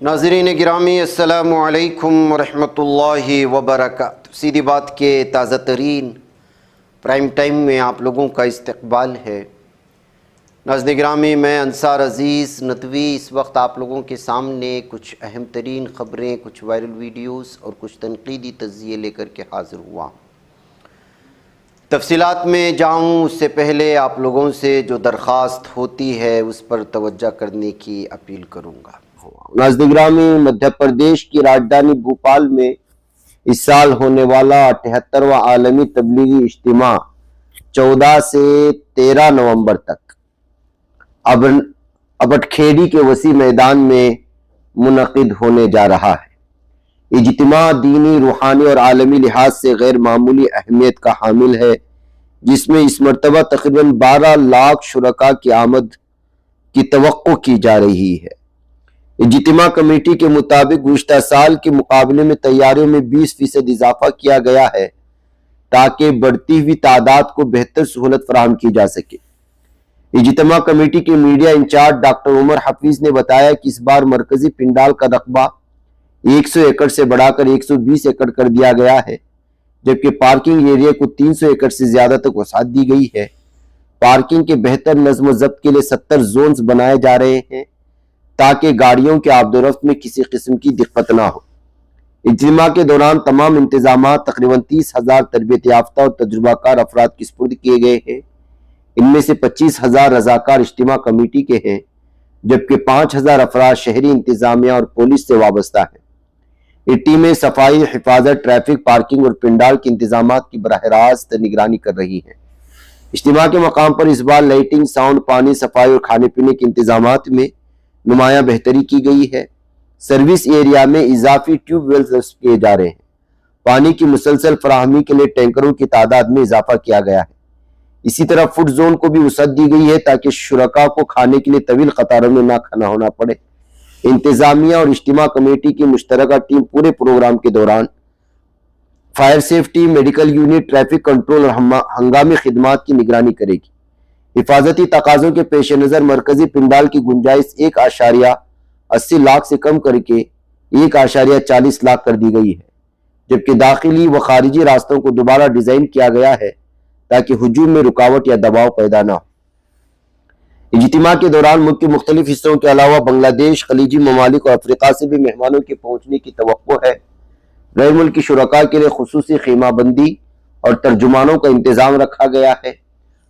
ناظرین گرامی السلام علیکم ورحمۃ اللہ وبرکاتہ۔ سیدھی بات کے تازہ ترین پرائم ٹائم میں آپ لوگوں کا استقبال ہے۔ ناظرین گرامی، میں انصار عزیز ندوی اس وقت آپ لوگوں کے سامنے کچھ اہم ترین خبریں، کچھ وائرل ویڈیوز اور کچھ تنقیدی تجزیے لے کر کے حاضر ہوا ہوں۔ تفصیلات میں جاؤں اس سے پہلے آپ لوگوں سے جو درخواست ہوتی ہے اس پر توجہ کرنے کی اپیل کروں گا۔ ناظرین گرامی، مدھیہ پردیش کی راجدھانی بھوپال میں اس سال ہونے والا 78واں عالمی تبلیغی اجتماع 14 سے 13 نومبر تک ابٹکھیڑی کے وسیع میدان میں منعقد ہونے جا رہا ہے۔ اجتماع دینی، روحانی اور عالمی لحاظ سے غیر معمولی اہمیت کا حامل ہے، جس میں اس مرتبہ تقریباً 12 لاکھ شرکاء کی آمد کی توقع کی جا رہی ہے۔ اجتماع کمیٹی کے مطابق گزشتہ سال کے مقابلے میں تیاریوں میں 20% اضافہ کیا گیا ہے تاکہ بڑھتی ہوئی تعداد کو بہتر سہولت فراہم کی جا سکے۔ اجتماع کمیٹی کے میڈیا انچارج ڈاکٹر عمر حفیظ نے بتایا کہ اس بار مرکزی پنڈال کا رقبہ 100 ایکڑ سے بڑھا کر 120 ایکڑ کر دیا گیا ہے، جبکہ پارکنگ ایریا کو 300 ایکڑ سے زیادہ تک وسعت دی گئی ہے۔ پارکنگ کے بہتر نظم و ضبط کے لیے 70 زونز بنائے جا رہے ہیں تاکہ گاڑیوں کے آمد و رفت میں کسی قسم کی دقت نہ ہو۔ اجتماع کے دوران تمام انتظامات تقریباً 30,000 تربیت یافتہ اور تجربہ کار افراد کی سپرد کیے گئے ہیں۔ ان میں سے 25,000 رضاکار اجتماع کمیٹی کے ہیں، جبکہ 5,000 افراد شہری انتظامیہ اور پولیس سے وابستہ ہیں۔ یہ ٹیمیں صفائی، حفاظت، ٹریفک، پارکنگ اور پنڈال کے انتظامات کی براہ راست نگرانی کر رہی ہیں۔ اجتماع کے مقام پر اس بار لائٹنگ، ساؤنڈ، پانی، صفائی اور کھانے پینے کے انتظامات میں نمایاں بہتری کی گئی ہے۔ سروس ایریا میں اضافی ٹیوب ویلز نصب کیے جا رہے ہیں۔ پانی کی مسلسل فراہمی کے لیے ٹینکروں کی تعداد میں اضافہ کیا گیا ہے۔ اسی طرح فوڈ زون کو بھی وسعت دی گئی ہے تاکہ شرکاء کو کھانے کے لیے طویل قطاروں میں نہ کھڑا ہونا پڑے۔ انتظامیہ اور اجتماع کمیٹی کی مشترکہ ٹیم پورے پروگرام کے دوران fire safety, medical unit, traffic control اور ہنگامی خدمات کی نگرانی کرے گی۔ حفاظتی تقاضوں کے پیش نظر مرکزی پنڈال کی گنجائش 1.80 لاکھ سے کم کر کے 1.40 لاکھ کر دی گئی ہے، جبکہ داخلی و خارجی راستوں کو دوبارہ ڈیزائن کیا گیا ہے تاکہ ہجوم میں رکاوٹ یا دباؤ پیدا نہ ہو۔ اجتماع کے دوران ملک کے مختلف حصوں کے علاوہ بنگلہ دیش، خلیجی ممالک اور افریقہ سے بھی مہمانوں کے پہنچنے کی توقع ہے۔ غیر ملکی شرکاء کے لیے خصوصی خیمہ بندی اور ترجمانوں کا انتظام رکھا گیا ہے۔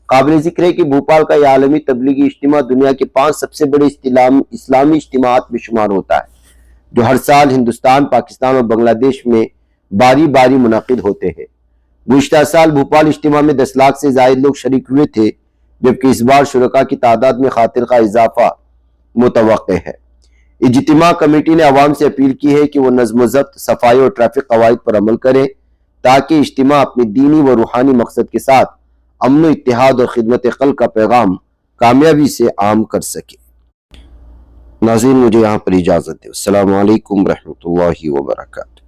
قابل ذکر ہے کہ بھوپال کا یہ عالمی تبلیغی اجتماع دنیا کے 5 سب سے بڑے اسلامی اجتماعات میں شمار ہوتا ہے، جو ہر سال ہندوستان، پاکستان اور بنگلہ دیش میں باری باری منعقد ہوتے ہیں۔ گزشتہ سال بھوپال اجتماع میں 10 لاکھ سے زائد لوگ شریک ہوئے تھے، جبکہ اس بار شرکاء کی تعداد میں خاطر خواہ اضافہ متوقع ہے۔ اجتماع کمیٹی نے عوام سے اپیل کی ہے کہ وہ نظم و ضبط، صفائی اور ٹریفک قواعد پر عمل کریں تاکہ اجتماع اپنے دینی و روحانی مقصد کے ساتھ امن و اتحاد اور خدمت خلق کا پیغام کامیابی سے عام کر سکے۔ ناظرین، مجھے یہاں پر اجازت دیں۔ السلام علیکم ورحمۃ اللہ وبرکاتہ۔